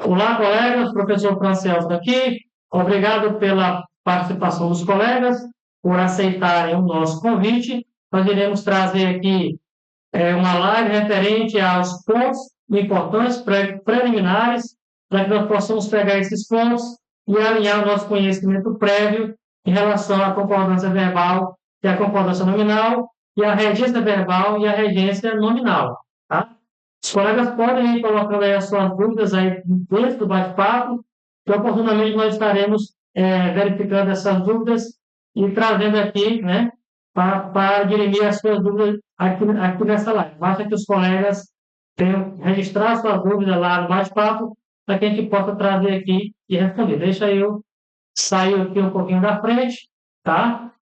Olá, colegas, professor Franciel aqui. Obrigado pela participação dos colegas, por aceitarem o nosso convite. Nós iremos trazer aqui uma live referente aos pontos importantes, preliminares, para que nós possamos pegar esses pontos e alinhar o nosso conhecimento prévio em relação à concordância verbal e à concordância nominal, e à regência verbal e à regência nominal. Tá? Os colegas podem ir colocando aí as suas dúvidas aí dentro do bate-papo, que oportunamente nós estaremos verificando essas dúvidas e trazendo aqui, né, para dirimir as suas dúvidas aqui nessa live. Basta que os colegas tenham registrar suas dúvidas lá no bate-papo, para que a gente possa trazer aqui e responder. Deixa eu sair aqui um pouquinho da frente, tá?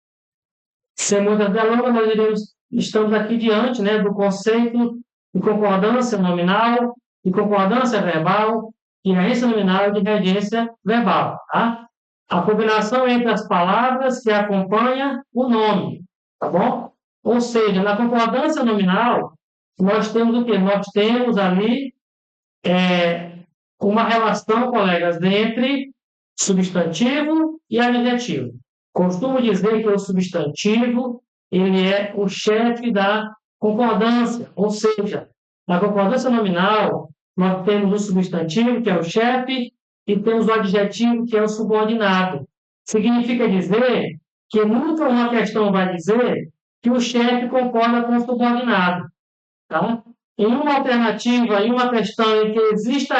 Sem muitas delongas, estamos aqui diante, né, do conceito de concordância nominal, de concordância verbal, de regência nominal e de regência verbal. Tá? A combinação entre as palavras que acompanha o nome. Tá bom? Ou seja, na concordância nominal, nós temos o quê? Nós temos ali uma relação, colegas, entre substantivo e adjetivo. Costumo dizer que o substantivo ele é o chefe da concordância, ou seja, na concordância nominal, nós temos o substantivo, que é o chefe, e temos o adjetivo, que é o subordinado. Significa dizer que nunca uma questão vai dizer que o chefe concorda com o subordinado. Tá? Em uma alternativa, em uma questão em que exista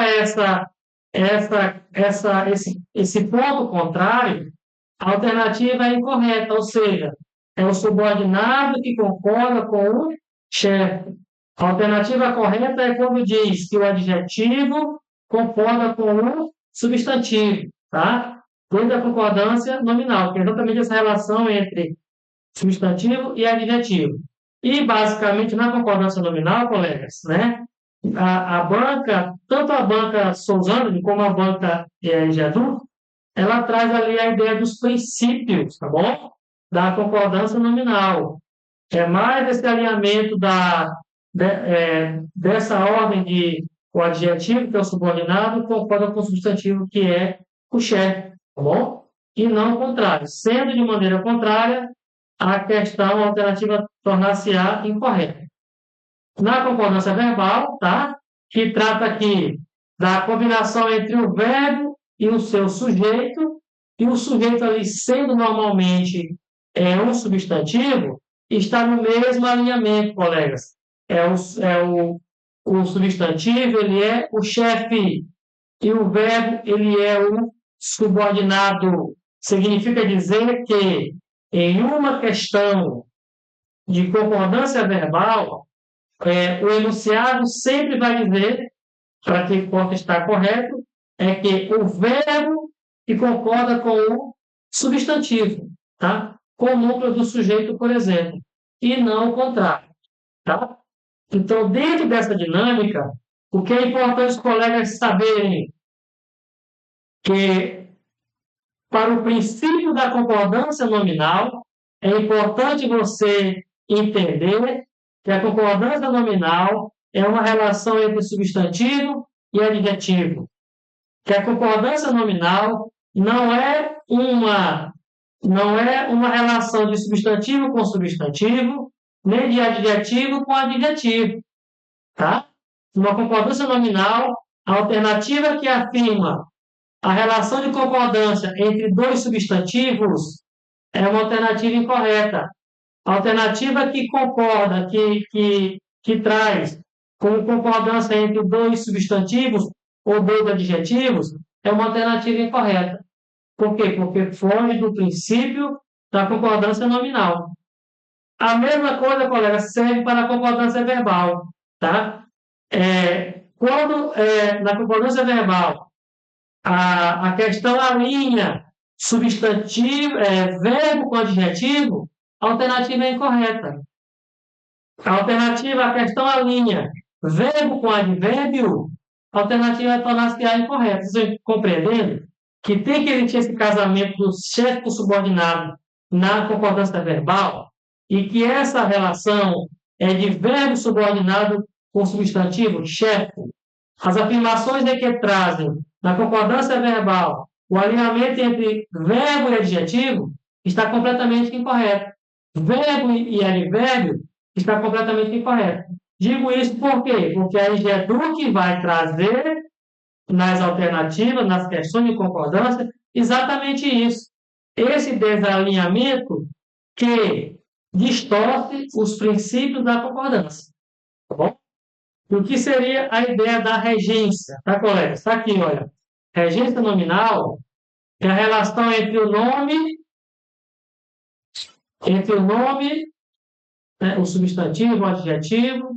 esse ponto contrário, a alternativa é incorreta, ou seja, é o subordinado que concorda com o chefe. A alternativa correta é quando diz que o adjetivo concorda com o substantivo, tá? Dentro da concordância nominal, que é exatamente essa relação entre substantivo e adjetivo. E, basicamente, na concordância nominal, colegas, né? A banca, tanto a banca Sousandro como a banca Jadu, ela traz ali a ideia dos princípios, tá bom? Da concordância nominal. É mais esse alinhamento dessa ordem de o adjetivo, que é o subordinado, concorda com o substantivo, que é o chefe, tá bom? E não o contrário. Sendo de maneira contrária, a questão alternativa tornar-se-á incorreta. Na concordância verbal, tá? Que trata aqui da combinação entre o verbo e o seu sujeito, e o sujeito ali sendo normalmente um substantivo, está no mesmo alinhamento, colegas. O substantivo, ele é o chefe, e o verbo, ele é o subordinado. Significa dizer que, em uma questão de concordância verbal, o enunciado sempre vai dizer, para que possa estar correto, é que o verbo que concorda com o substantivo, tá? Com o núcleo do sujeito, por exemplo, e não o contrário. Tá? Então, dentro dessa dinâmica, o que é importante os colegas saberem que, para o princípio da concordância nominal, é importante você entender que a concordância nominal é uma relação entre substantivo e adjetivo. Que a concordância nominal não é uma relação de substantivo com substantivo, nem de adjetivo com adjetivo. Tá? Uma concordância nominal, a alternativa que afirma a relação de concordância entre dois substantivos é uma alternativa incorreta. A alternativa que concorda, que traz como concordância entre dois substantivos ou dois adjetivos, é uma alternativa incorreta. Por quê? Porque foge do princípio da concordância nominal. A mesma coisa, colega, serve para a concordância verbal. Tá? Quando, na concordância verbal, a questão alinha substantivo, verbo com adjetivo, a alternativa é incorreta. A questão alinha verbo com advérbio, a alternativa é tornar-se incorreta. Vocês estão compreendendo que tem que existir esse casamento do chefe com o subordinado na concordância verbal e que essa relação é de verbo subordinado com substantivo, chefe, as afirmações que trazem na concordância verbal o alinhamento entre verbo e adjetivo está completamente incorreto. Verbo e advérbio está completamente incorreto. Digo isso por quê? Porque a Edu que vai trazer nas alternativas, nas questões de concordância, exatamente isso. Esse desalinhamento que distorce os princípios da concordância. Tá bom? E o que seria a ideia da regência? Tá, colegas? Está aqui, olha. Regência nominal é a relação entre o nome, né, o substantivo, o adjetivo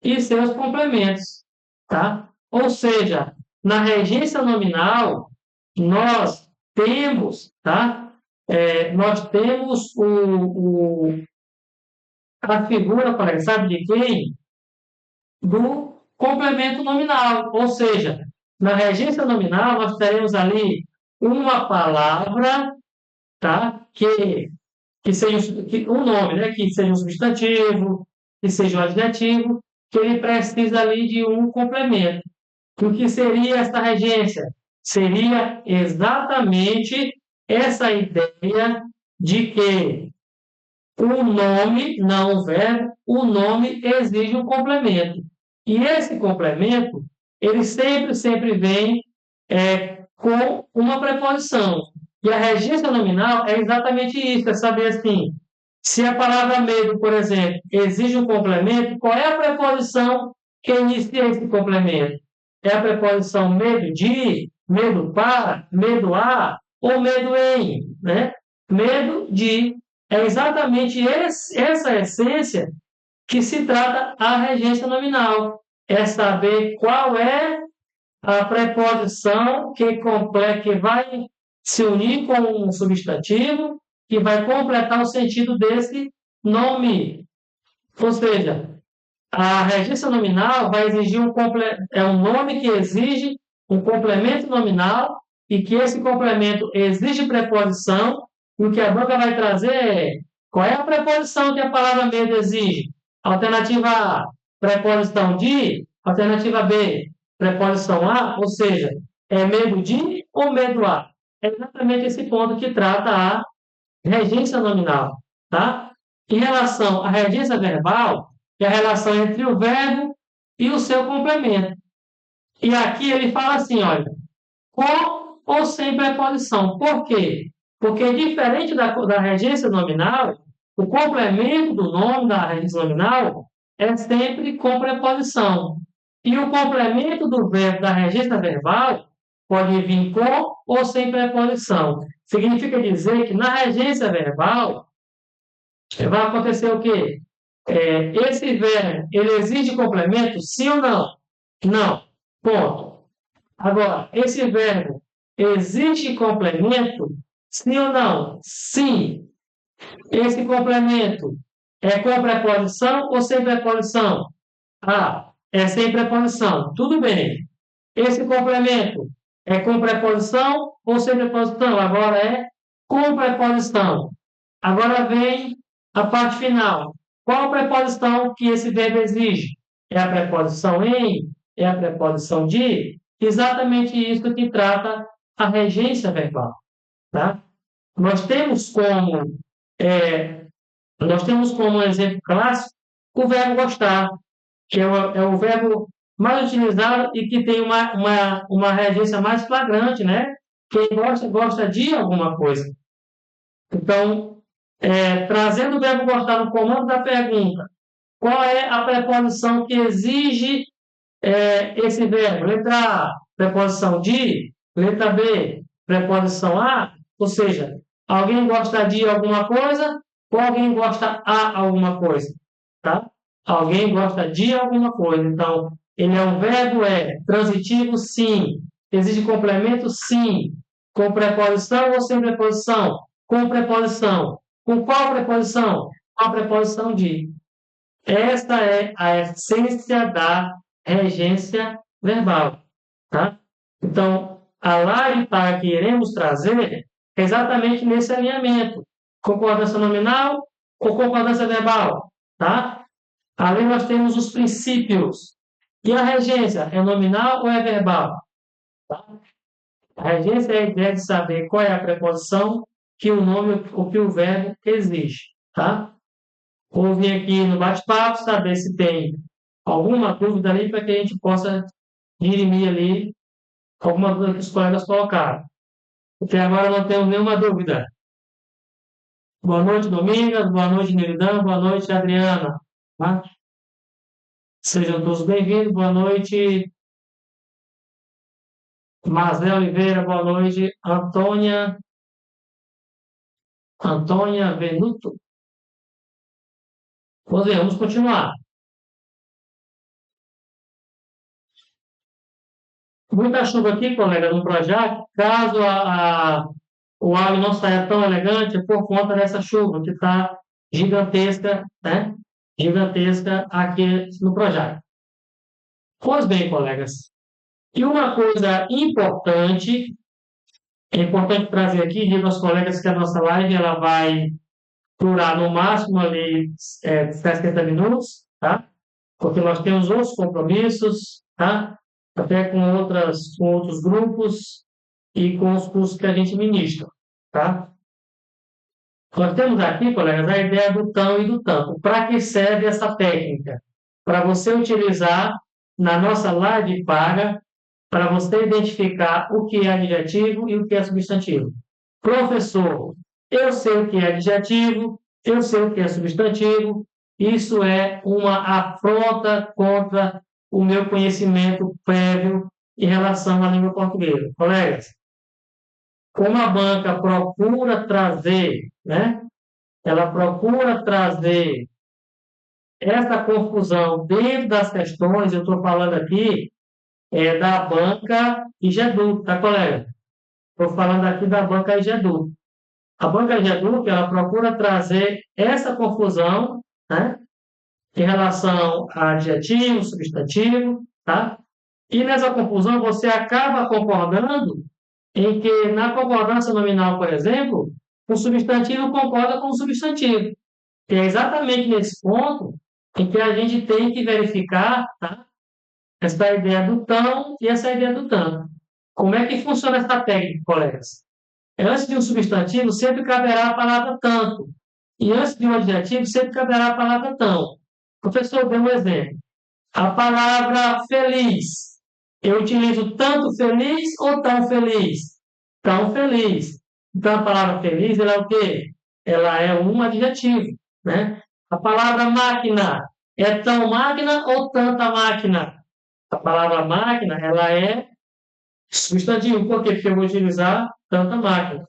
e seus complementos. Tá? Ou seja, na regência nominal, nós temos, tá? Nós temos a figura, colega, sabe de quem? Do complemento nominal. Ou seja, na regência nominal, nós teremos ali uma palavra, tá? Que seja um nome, né? Que seja um substantivo, que seja um adjetivo, que ele precisa ali de um complemento. E o que seria essa regência? Seria exatamente essa ideia de que o nome, não o verbo, o nome exige um complemento. E esse complemento, ele sempre vem com uma preposição. E a regência nominal é exatamente isso, é saber assim, se a palavra medo, por exemplo, exige um complemento, qual é a preposição que inicia esse complemento? É a preposição medo de, medo para, medo a ou medo em, né? Medo de é exatamente essa essência que se trata a regência nominal. É saber qual é a preposição que vai se unir com um substantivo que vai completar o sentido desse nome. Ou seja, a regência nominal vai exigir um nome que exige um complemento nominal e que esse complemento exige preposição, e o que a banca vai trazer é qual é a preposição que a palavra medo exige. Alternativa A, preposição de, alternativa B, preposição a, ou seja, é medo de ou medo a. É exatamente esse ponto que trata a regência nominal. Tá? Em relação à regência verbal, é a relação entre o verbo e o seu complemento. E aqui ele fala assim, olha, com ou sem preposição. Por quê? Porque diferente da regência nominal, o complemento do nome da regência nominal é sempre com preposição. E o complemento do verbo da regência verbal pode vir com ou sem preposição. Significa dizer que na regência verbal vai acontecer o quê? Esse verbo, ele exige complemento, sim ou não? Não. Ponto. Agora, esse verbo exige complemento, sim ou não? Sim. Esse complemento é com preposição ou sem preposição? Ah, é sem preposição. Tudo bem. Esse complemento é com preposição ou sem preposição? Agora é com preposição. Agora vem a parte final. Qual a preposição que esse verbo exige? É a preposição em? É a preposição de? Exatamente isso que trata a regência verbal. Tá? Nós temos como um exemplo clássico o verbo gostar, que é o verbo mais utilizado e que tem uma regência mais flagrante, né? Quem gosta, gosta de alguma coisa. Então, trazendo o verbo gostar no comando da pergunta, qual é a preposição que exige esse verbo? Letra A, preposição de. Letra B, preposição a. Ou seja, alguém gosta de alguma coisa ou alguém gosta a alguma coisa. Tá? Alguém gosta de alguma coisa. Então, ele é um verbo, transitivo, sim. Exige complemento, sim. Com preposição ou sem preposição? Com preposição. Com qual preposição? Com a preposição de. Esta é a essência da regência verbal. Tá? Então, a live para que iremos trazer é exatamente nesse alinhamento. Concordância nominal ou concordância verbal. Tá? Ali nós temos os princípios E a regência é nominal ou é verbal? Tá? A regência é a ideia de saber qual é a preposição que o nome ou que o verbo exige. Tá? Vou vir aqui no bate-papo, saber se tem alguma dúvida ali para que a gente possa dirimir ali alguma dúvida que os colegas colocaram. Até agora não temos nenhuma dúvida. Boa noite, Domingas. Boa noite, Neridão. Boa noite, Adriana. Tá? Sejam todos bem-vindos. Boa noite, Mazé Oliveira. Boa noite, Antônia Venuto. Vamos continuar. Muita chuva aqui, colega, no Projac. Caso o áudio não saia tão elegante, é por conta dessa chuva que está gigantesca, né? Gigantesca aqui no Projac. Pois bem, colegas. E uma coisa importante, é importante trazer aqui, digo aos colegas que a nossa live ela vai durar no máximo ali 60 minutos, tá? Porque nós temos outros compromissos, tá? Até com outros grupos e com os cursos que a gente ministra, tá? Nós temos aqui, colegas, a ideia do tão e do tanto. Para que serve essa técnica? Para você utilizar na nossa live paga, para você identificar o que é adjetivo e o que é substantivo. Professor, eu sei o que é adjetivo, eu sei o que é substantivo, isso é uma afronta contra o meu conhecimento prévio em relação à língua portuguesa. Colegas, como a banca procura trazer, né? Ela procura trazer essa confusão dentro das questões, eu estou falando aqui da banca IGEDU, tá, colega? Estou falando aqui da banca IGEDU. A banca IGEDU, ela procura trazer essa confusão, né? Em relação a adjetivo, substantivo, tá? E nessa confusão você acaba concordando em que na concordância nominal, por exemplo, o substantivo concorda com o substantivo. Que é exatamente nesse ponto em que a gente tem que verificar, tá? Essa ideia do tão e essa ideia do tanto. Como é que funciona essa técnica, colegas? Antes de um substantivo, sempre caberá a palavra tanto. E antes de um adjetivo, sempre caberá a palavra tão. Professor, dê um exemplo. A palavra feliz. Eu utilizo tanto feliz ou tão feliz? Tão feliz. Então, a palavra feliz, ela é o quê? Ela é um adjetivo, né? A palavra máquina é tão máquina ou tanta máquina? A palavra máquina, ela é substantivo. Por quê? Porque eu vou utilizar tanta máquina.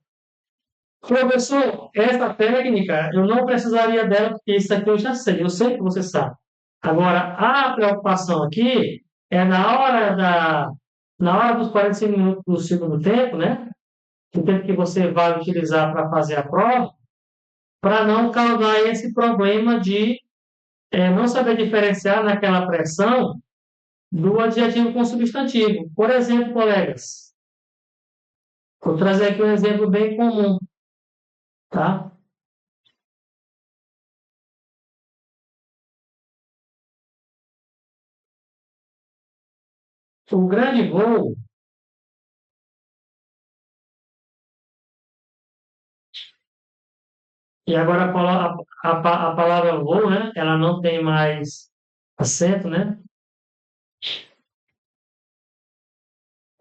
Professor, essa técnica, eu não precisaria dela, porque isso aqui eu sei que você sabe. Agora, a preocupação aqui é na hora dos 45 minutos do segundo tempo, né? O tempo que você vai utilizar para fazer a prova, para não causar esse problema de não saber diferenciar naquela pressão do adjetivo com substantivo. Por exemplo, colegas, vou trazer aqui um exemplo bem comum, tá? O grande voo, e agora a palavra voo, né? Ela não tem mais acento, né?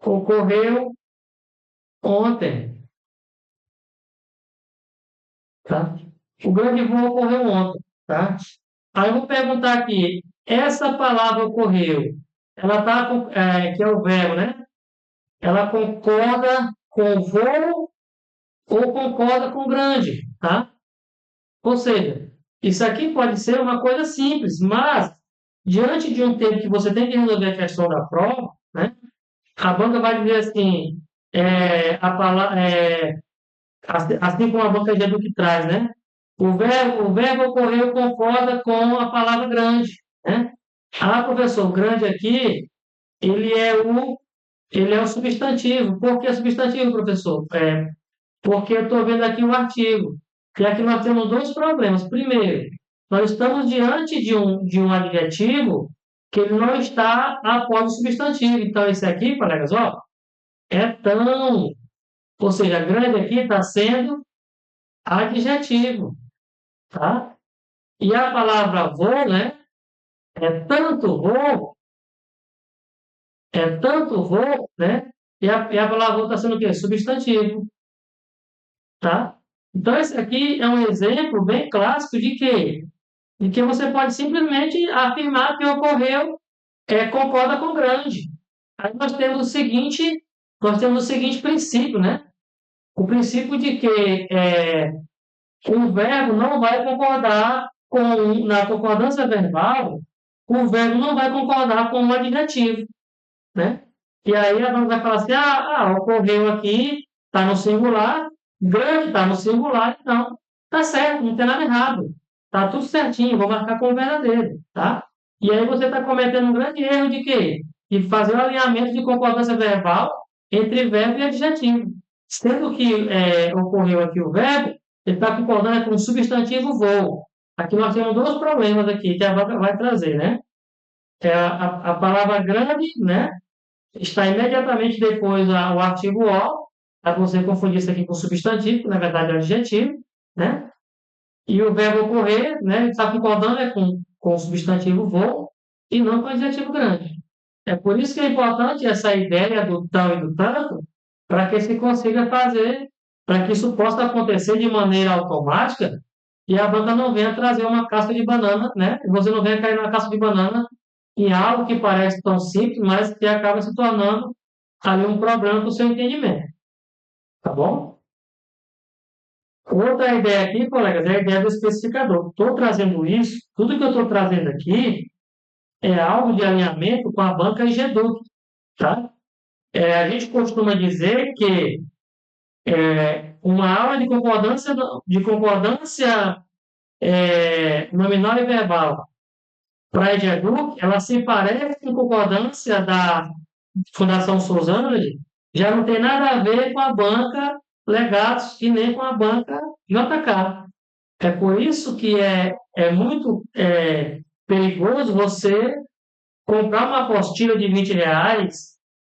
Ocorreu ontem, tá? O grande voo ocorreu ontem, tá? Aí eu vou perguntar aqui, essa palavra ocorreu, ela tá que é o verbo, né? Ela concorda com voo ou concorda com grande, tá? Ou seja, isso aqui pode ser uma coisa simples, mas diante de um tempo que você tem que resolver a questão da prova, né? A banca vai dizer assim, assim como a banca de edu que traz, né? O verbo ocorreu concorda com a palavra grande, né? Ah, professor, grande aqui, ele é o, ele é o substantivo. Por que substantivo, professor? Porque eu estou vendo aqui o artigo. E aqui nós temos dois problemas. Primeiro, nós estamos diante de um adjetivo que ele não está após o substantivo. Então, esse aqui, colegas, ó, é tão. Ou seja, grande aqui está sendo adjetivo, tá? E a palavra vou, né? É tanto vou, né? E a palavra vou está sendo o quê? Substantivo, tá? Então, esse aqui é um exemplo bem clássico de quê? De que você pode simplesmente afirmar que ocorreu, concorda com grande. Aí nós temos o seguinte princípio, né? O princípio de que o verbo não vai concordar na concordância verbal, o verbo não vai concordar com o adjetivo, né? E aí a gente vai falar assim, ocorreu aqui, está no singular, grande está no singular, então tá certo, não tem nada errado, tá tudo certinho, vou marcar como verdadeiro, tá? E aí você está cometendo um grande erro de quê? De fazer o alinhamento de concordância verbal entre verbo e adjetivo. Sendo que ocorreu aqui o verbo, ele está concordando com o substantivo vou. Aqui nós temos dois problemas aqui que a banca vai trazer, né? A palavra grande, né? Está imediatamente depois o artigo o, para você confundir isso aqui com substantivo, que na verdade é adjetivo, né? E o verbo ocorrer, né? Está concordando com o substantivo vou e não com o adjetivo grande. É por isso que é importante essa ideia do tão e do tanto, para que se consiga fazer, para que isso possa acontecer de maneira automática e a banca não venha trazer uma casca de banana, né? E você não venha cair numa casca de banana em algo que parece tão simples, mas que acaba se tornando ali um problema para o seu entendimento. Tá bom? Outra ideia aqui, colegas, é a ideia do especificador. Estou trazendo isso, tudo que eu estou trazendo aqui é algo de alinhamento com a banca IGEDUC, tá? A gente costuma dizer que uma aula de concordância nominal e verbal para a EGEDUC, ela se parece com concordância da Fundação Sozano, já não tem nada a ver com a banca Legados e nem com a banca JK. É por isso que é muito perigoso você comprar uma apostila de R$ 20,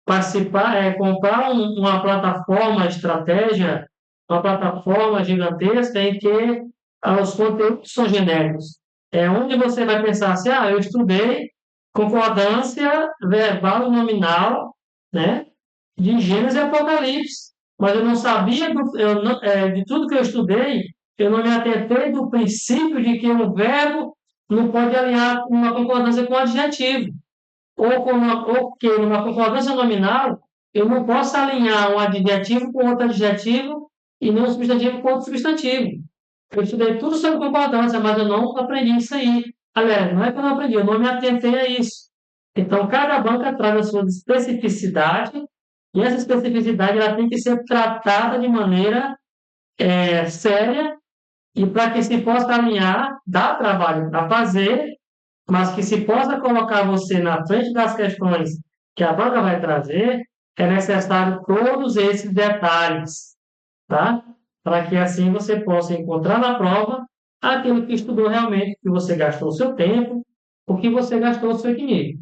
participar, comprar uma plataforma estratégia, uma plataforma gigantesca em que os conteúdos são genéricos. É onde você vai pensar assim, eu estudei concordância verbal e nominal, né, de Gênesis e Apocalipse, mas eu não sabia, de tudo que eu estudei, eu não me atentei do princípio de que um verbo não pode alinhar uma concordância com o adjetivo ou que numa concordância nominal, eu não posso alinhar um adjetivo com outro adjetivo e nem um substantivo com outro substantivo. Eu estudei tudo sobre concordância, mas eu não aprendi isso aí. Aliás, não é que eu não aprendi, eu não me atentei a isso. Então, cada banca traz a sua especificidade e essa especificidade ela tem que ser tratada de maneira séria e para que se possa alinhar, dá trabalho para fazer, mas que se possa colocar você na frente das questões que a banca vai trazer, é necessário todos esses detalhes, tá? Para que assim você possa encontrar na prova aquilo que estudou realmente, que você gastou o seu tempo, o que você gastou o seu dinheiro.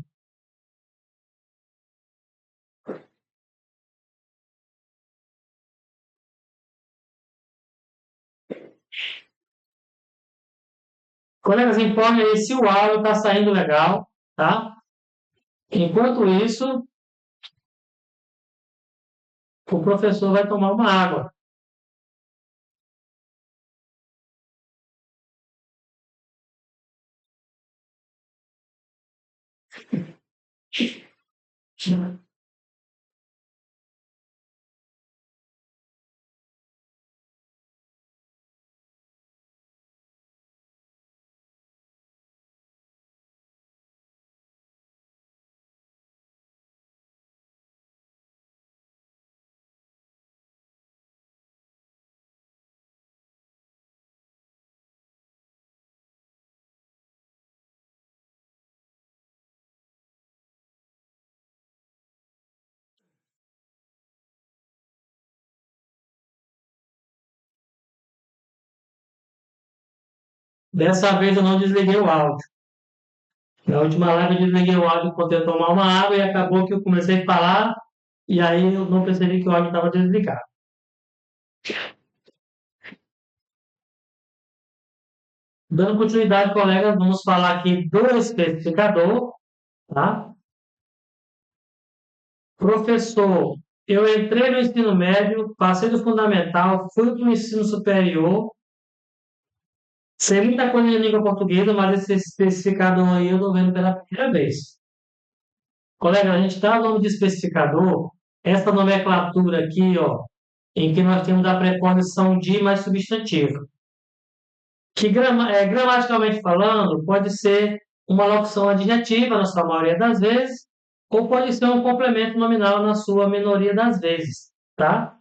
Colegas, informe aí se o áudio está saindo legal, tá? Enquanto isso, o professor vai tomar uma água. Dessa vez eu não desliguei o áudio. Na última live eu desliguei o áudio para poder tomar uma água e acabou que eu comecei a falar e aí eu não percebi que o áudio estava desligado. Dando continuidade, colegas, vamos falar aqui do especificador, tá? Professor, eu entrei no ensino médio, passei do fundamental, fui para o ensino superior, sei muita coisa em língua portuguesa, mas esse especificador aí eu estou vendo pela primeira vez. Colega, a gente está falando de especificador, essa nomenclatura aqui, ó, em que nós temos a preposição de mais substantivo, que gramaticalmente falando, pode ser uma locução adjetiva na sua maioria das vezes, ou pode ser um complemento nominal na sua minoria das vezes, tá?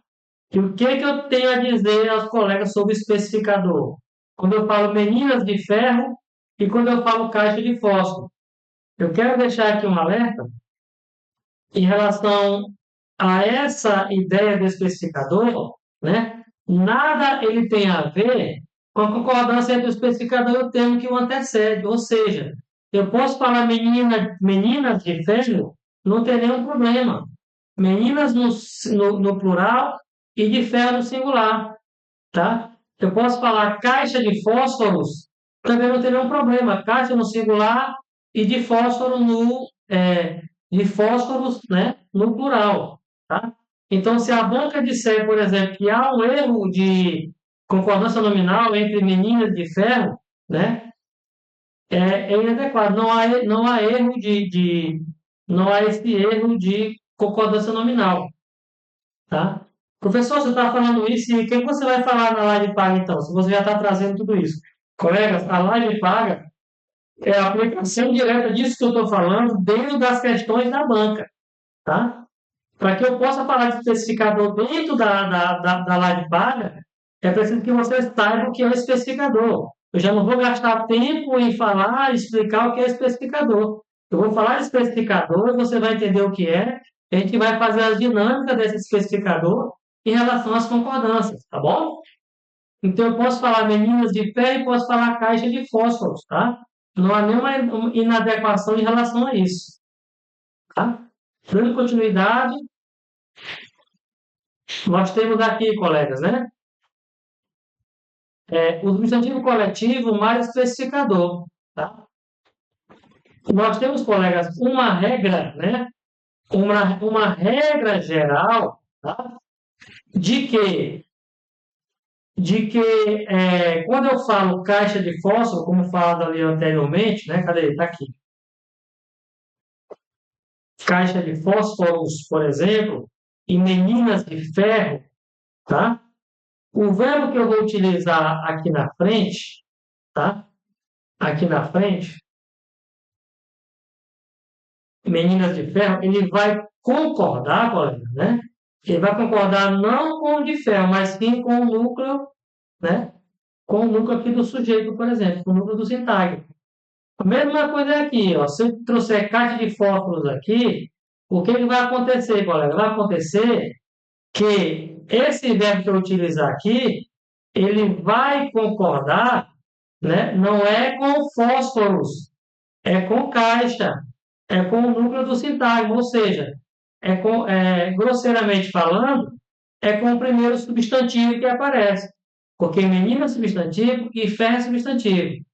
E o que que eu tenho a dizer aos colegas sobre o especificador? Quando eu falo meninas de ferro e quando eu falo caixa de fósforo. Eu quero deixar aqui um alerta em relação a essa ideia do especificador, né? Nada ele tem a ver com a concordância entre o especificador e o termo que o antecede. Ou seja, eu posso falar meninas de ferro, não tem nenhum problema. Meninas no plural e de ferro no singular, tá? Eu posso falar caixa de fósforos, também não tem nenhum problema. Caixa no singular e de fósforo de fósforos, né, no plural, tá? Então, se a banca disser, por exemplo, que há um erro de concordância nominal entre meninas de ferro, né, é inadequado. Não há erro não há esse erro de concordância nominal, tá? Professor, você está falando isso e o que você vai falar na live paga, então? Se você já está trazendo tudo isso. Colegas, a live paga é a aplicação direta disso que eu estou falando dentro das questões da banca, tá? Para que eu possa falar de especificador dentro da live paga, é preciso que você saiba o que é o especificador. Eu já não vou gastar tempo em falar, explicar o que é especificador. Eu vou falar de especificador, você vai entender o que é, a gente vai fazer as dinâmicas desse especificador em relação às concordâncias, tá bom? Então, eu posso falar meninas de pé e posso falar caixa de fósforos, tá? Não há nenhuma inadequação em relação a isso, tá? Dando continuidade, nós temos aqui, colegas, né? O substantivo coletivo mais especificador, tá? Nós temos, colegas, uma regra, né? Uma regra geral, tá? De que, quando eu falo caixa de fósforo, como falado ali anteriormente, né? Cadê? Está aqui. Caixa de fósforos, por exemplo, e meninas de ferro, tá? O verbo que eu vou utilizar aqui na frente, tá? Aqui na frente, meninas de ferro, ele vai concordar, colega, né? Ele vai concordar não com o de ferro, mas sim com o núcleo, né? Com o núcleo aqui do sujeito, por exemplo, com o núcleo do sintagma. A mesma coisa aqui, ó. Se eu trouxer caixa de fósforos aqui, o que vai acontecer, colega? Vai acontecer que esse verbo que eu utilizar aqui, ele vai concordar, né? Não é com fósforos, é com caixa, é com o núcleo do sintagma, ou seja, grosseiramente falando, é com o primeiro substantivo que aparece. Porque menina é substantivo e ferro é substantivo.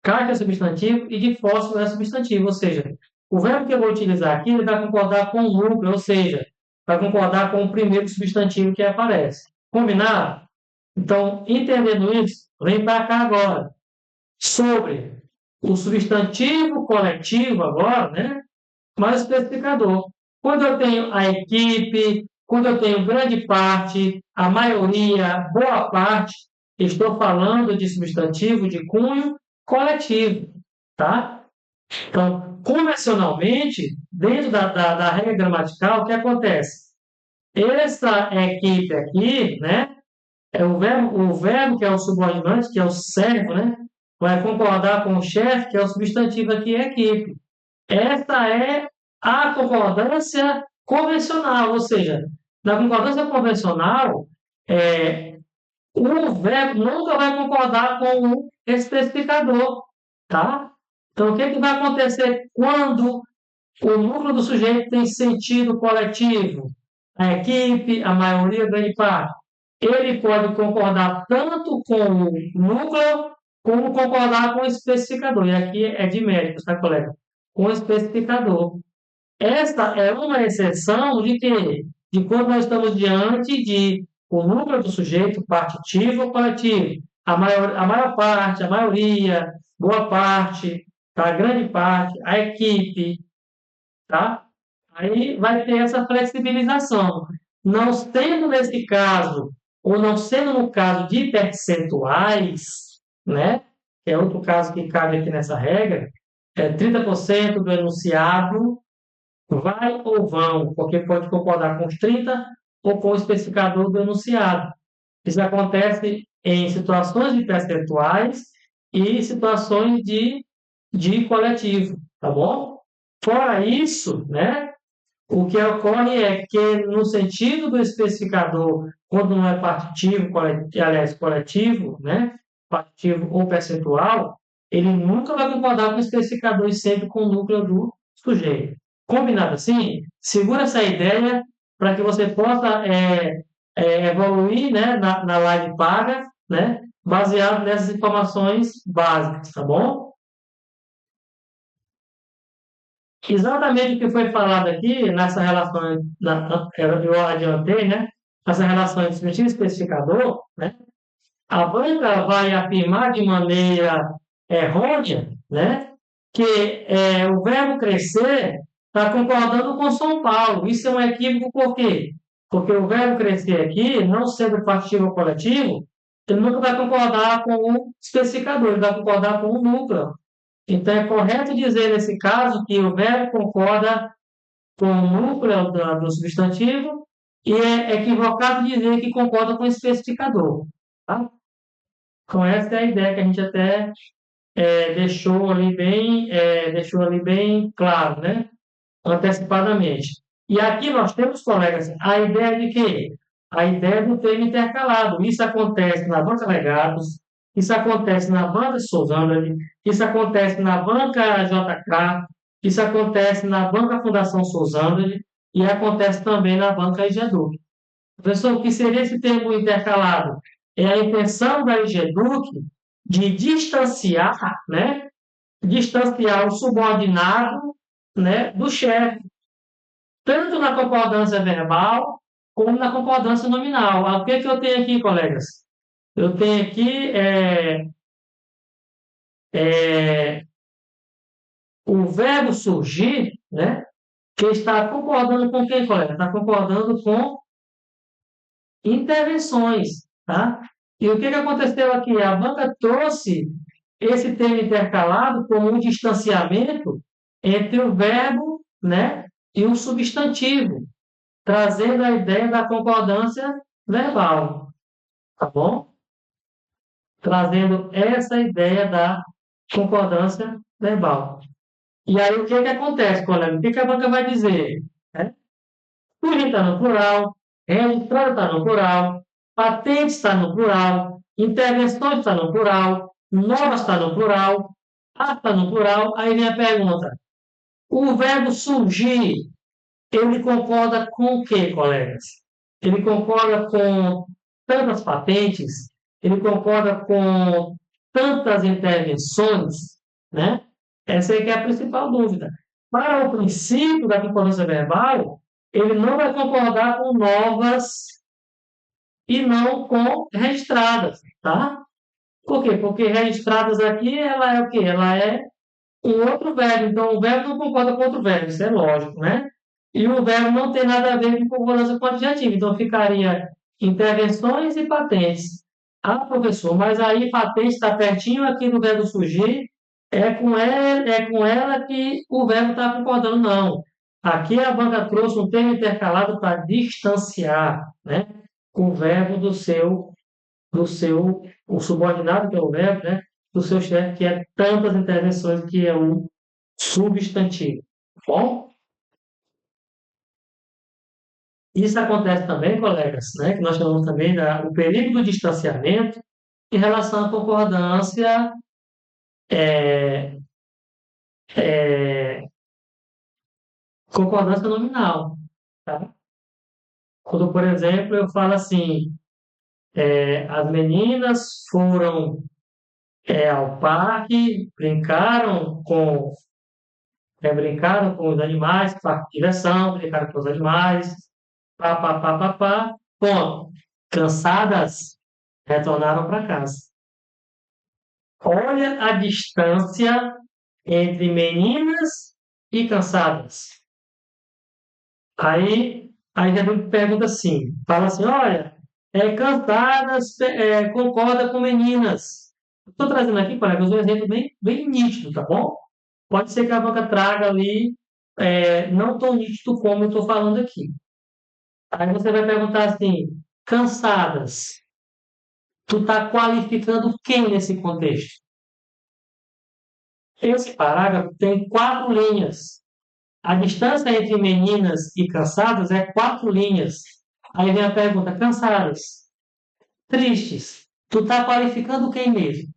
Caixa é substantivo e de fósforo é substantivo. Ou seja, o verbo que eu vou utilizar aqui ele vai concordar com o núcleo, ou seja, vai concordar com o primeiro substantivo que aparece. Combinado? Então, entendendo isso, vem para cá agora. Sobre o substantivo coletivo agora, né? Mais especificador. Quando eu tenho a equipe, quando eu tenho grande parte, a maioria, boa parte, estou falando de substantivo de cunho coletivo, tá? Então, convencionalmente, dentro da regra gramatical, o que acontece? Essa equipe aqui, né? O verbo que é o subordinante, que é o servo, né? Vai concordar com o chefe, que é o substantivo aqui, equipe. Essa é a concordância convencional, ou seja, na concordância convencional, o verbo nunca vai concordar com o especificador, tá? Então, o que vai acontecer quando o núcleo do sujeito tem sentido coletivo? A equipe, a maioria, a grande parte. Ele pode concordar tanto com o núcleo, como concordar com o especificador. E aqui é de méritos, tá, colega? Com o especificador. Esta é uma exceção de quê? De quando nós estamos diante de o núcleo do sujeito partitivo ou coletivo. A maior parte, a maioria, boa parte, tá? A grande parte, a equipe, tá? Aí vai ter essa flexibilização. Não sendo nesse caso, ou não sendo no caso de percentuais, né? Que é outro caso que cabe aqui nessa regra, 30% do enunciado vai ou vão, porque pode concordar com os 30 ou com o especificador do enunciado. Isso acontece em situações de percentuais e situações de coletivo, tá bom? Fora isso, né, o que ocorre é que, no sentido do especificador, quando não é partitivo, aliás, coletivo, né, partitivo ou percentual, ele nunca vai concordar com o especificador e sempre com o núcleo do sujeito. Combinado assim? Segura essa ideia para que você possa evoluir, né, na live paga, né, baseado nessas informações básicas, tá bom? Exatamente o que foi falado aqui nessa relação, eu adiantei, né? Essa relação entre subjetivo e especificador, né? A banca vai afirmar de maneira errônea, né? Que o verbo crescer está concordando com São Paulo. Isso é um equívoco por quê? Porque o verbo crescer aqui, não sendo partido ou coletivo, ele nunca vai concordar com o especificador, ele vai concordar com o núcleo. Então, é correto dizer, nesse caso, que o verbo concorda com o núcleo do substantivo e é equivocado dizer que concorda com o especificador. Tá? Então, essa é a ideia que a gente até deixou ali bem claro, né? Antecipadamente. E aqui nós temos, colegas, a ideia de quê? A ideia do termo intercalado. Isso acontece na banca Legados, isso acontece na banca Souzandali, isso acontece na banca JK, isso acontece na banca Fundação Souzandali e acontece também na banca IGEDUC. Professor, o que seria esse termo intercalado? É a intenção da IGEDUC de distanciar, né? Distanciar o subordinado, né, do chefe, tanto na concordância verbal como na concordância nominal. O que eu tenho aqui, colegas? Eu tenho aqui é, o verbo surgir, né, que está concordando com quem, colega? Está concordando com intervenções, tá? E o que aconteceu aqui? A banca trouxe esse termo intercalado como um distanciamento entre o verbo, né, e o substantivo, trazendo a ideia da concordância verbal, tá bom? Trazendo essa ideia da concordância verbal. E aí, o que acontece, colega? O que a banca vai dizer? Né? Tudo está no plural, registrado está no plural, patente está no plural, intervenções está no plural, novas está no plural, está no plural. Aí vem a pergunta: o verbo surgir, ele concorda com o quê, colegas? Ele concorda com tantas patentes, ele concorda com tantas intervenções, né? Essa aí que é a principal dúvida. Para o princípio da concordância verbal, ele não vai concordar com novas e não com registradas, tá? Por quê? Porque registradas aqui, ela é o quê? Ela é um outro verbo. Então, o verbo não concorda com outro verbo, isso é lógico, né? E o verbo não tem nada a ver com concordância com adjetivo. Então, ficaria intervenções e patentes. Ah, professor, mas aí patente está pertinho aqui do verbo surgir, é com ela que o verbo está concordando, não. Aqui a banca trouxe um termo intercalado para distanciar, né, o verbo o subordinado, que é o verbo, né, do seu chefe, que é tantas intervenções, que é um substantivo. Bom, isso acontece também, colegas, né, que nós chamamos também do período do distanciamento em relação à concordância é, concordância nominal, tá? Quando, por exemplo, eu falo assim, as meninas foram ao parque, brincaram com os animais, parque de diversão, brincaram com os animais, pá, pá, pá, pá, pá, ponto. Cansadas, retornaram para casa. Olha a distância entre meninas e cansadas. Aí já me pergunta assim, fala assim, olha, cansadas concorda com meninas. Estou trazendo aqui, colegas, um exemplo bem nítido, tá bom? Pode ser que a banca traga ali, não tão nítido como eu estou falando aqui. Aí você vai perguntar assim, cansadas, tu está qualificando quem nesse contexto? Esse parágrafo tem 4 linhas. A distância entre meninas e cansadas é 4 linhas. Aí vem a pergunta: cansadas, tristes. Tu está qualificando quem mesmo?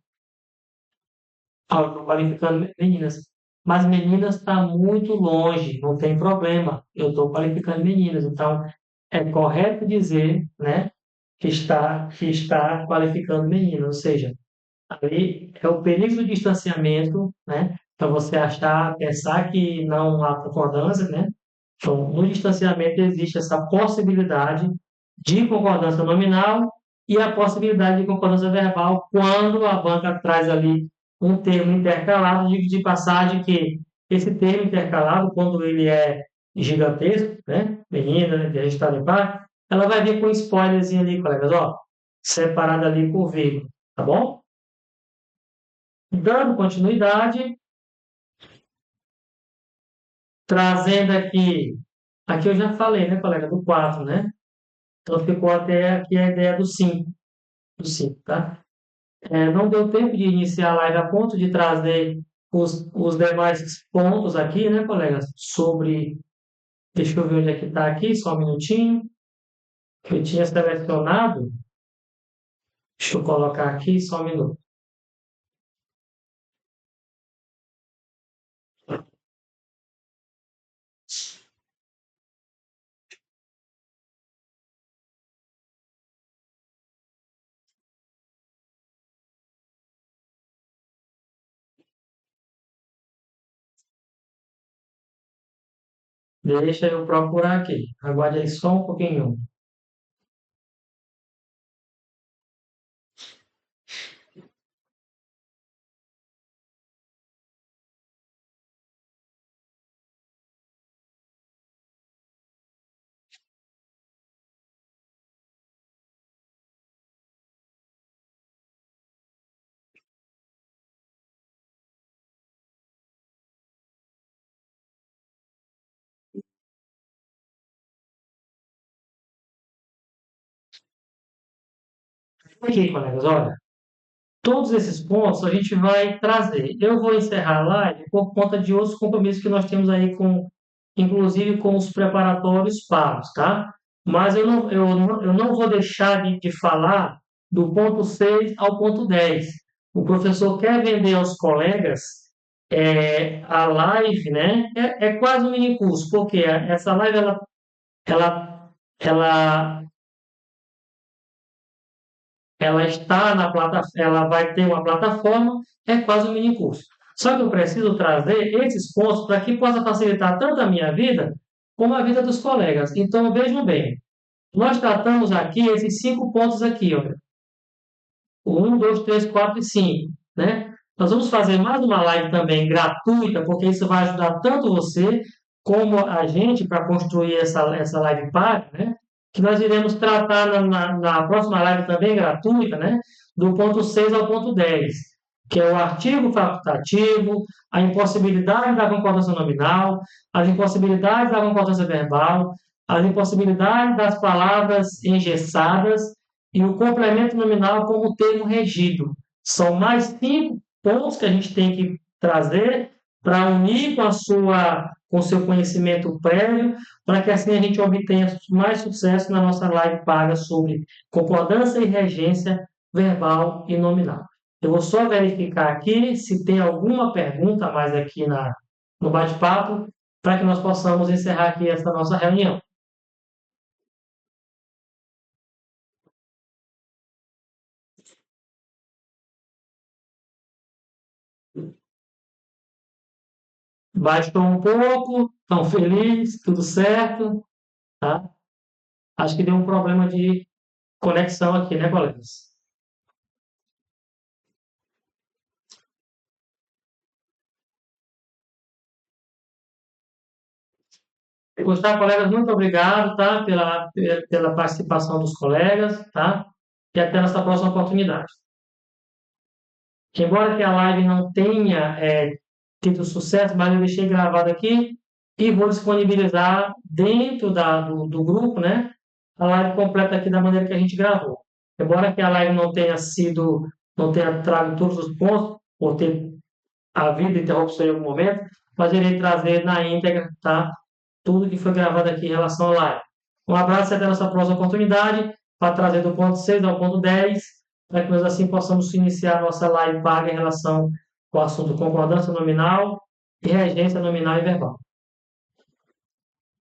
Ah, eu estou qualificando meninas. Mas meninas está muito longe, não tem problema. Eu estou qualificando meninas. Então, é correto dizer, né, que está qualificando meninas. Ou seja, ali é o período de distanciamento, né? Para você pensar que não há concordância, né? Então, no distanciamento existe essa possibilidade de concordância nominal e a possibilidade de concordância verbal quando a banca traz ali um termo intercalado, de passagem que esse termo intercalado, quando ele é gigantesco, né? Menina, né? Que a gente está par, ela vai vir com um spoilerzinho ali, colegas, ó, separado ali por vírgula, tá bom? Dando continuidade, trazendo aqui eu já falei, né, colega, do 4, né? Então ficou até aqui a ideia do cinco, tá? Não deu tempo de iniciar a live a ponto de trazer os demais pontos aqui, né, colegas? Deixa eu ver onde é que está aqui, só um minutinho, que eu tinha selecionado. Deixa eu colocar aqui, só um minuto. Deixa eu procurar aqui. Aguarde aí só um pouquinho. Aqui, colegas, olha. Todos esses pontos a gente vai trazer. Eu vou encerrar a live por conta de outros compromissos que nós temos aí inclusive com os preparatórios pagos, tá? Mas eu não vou deixar de falar do ponto 6 ao ponto 10. O professor quer vender aos colegas a live, né? É quase um mini curso, porque essa live ela, ela ela está na plataforma, ela vai ter uma plataforma, é quase um mini curso. Só que eu preciso trazer esses pontos para que possa facilitar tanto a minha vida como a vida dos colegas. Então, vejam bem, nós tratamos aqui esses 5 pontos aqui, olha. O 1, 2, 3, 4 e 5, né? Nós vamos fazer mais uma live também gratuita, porque isso vai ajudar tanto você como a gente para construir essa live paga, né? Que nós iremos tratar na próxima live também gratuita, né? Do ponto 6 ao ponto 10, que é o artigo facultativo, a impossibilidade da concordância nominal, as impossibilidades da concordância verbal, as impossibilidades das palavras engessadas e o complemento nominal como termo regido. São mais 5 pontos que a gente tem que trazer para unir com o seu conhecimento prévio, para que assim a gente obtenha mais sucesso na nossa live paga sobre concordância e regência verbal e nominal. Eu vou só verificar aqui se tem alguma pergunta mais aqui no bate-papo, para que nós possamos encerrar aqui esta nossa reunião. Baixou um pouco, estão felizes, tudo certo, tá? Acho que deu um problema de conexão aqui, né, colegas? Gustavo, colegas, muito obrigado, tá? Pela participação dos colegas, tá? E até nossa próxima oportunidade. Embora que a live não tenha tido sucesso, mas eu deixei gravado aqui e vou disponibilizar dentro do grupo, né? A live completa aqui da maneira que a gente gravou. Embora que a live não tenha trago todos os pontos, ou ter havido interrupção em algum momento, mas irei trazer na íntegra, tá? Tudo que foi gravado aqui em relação à live. Um abraço e até a nossa próxima oportunidade para trazer do ponto 6 ao ponto 10, para que nós assim possamos iniciar a nossa live paga em relação ao assunto concordância nominal e regência nominal e verbal.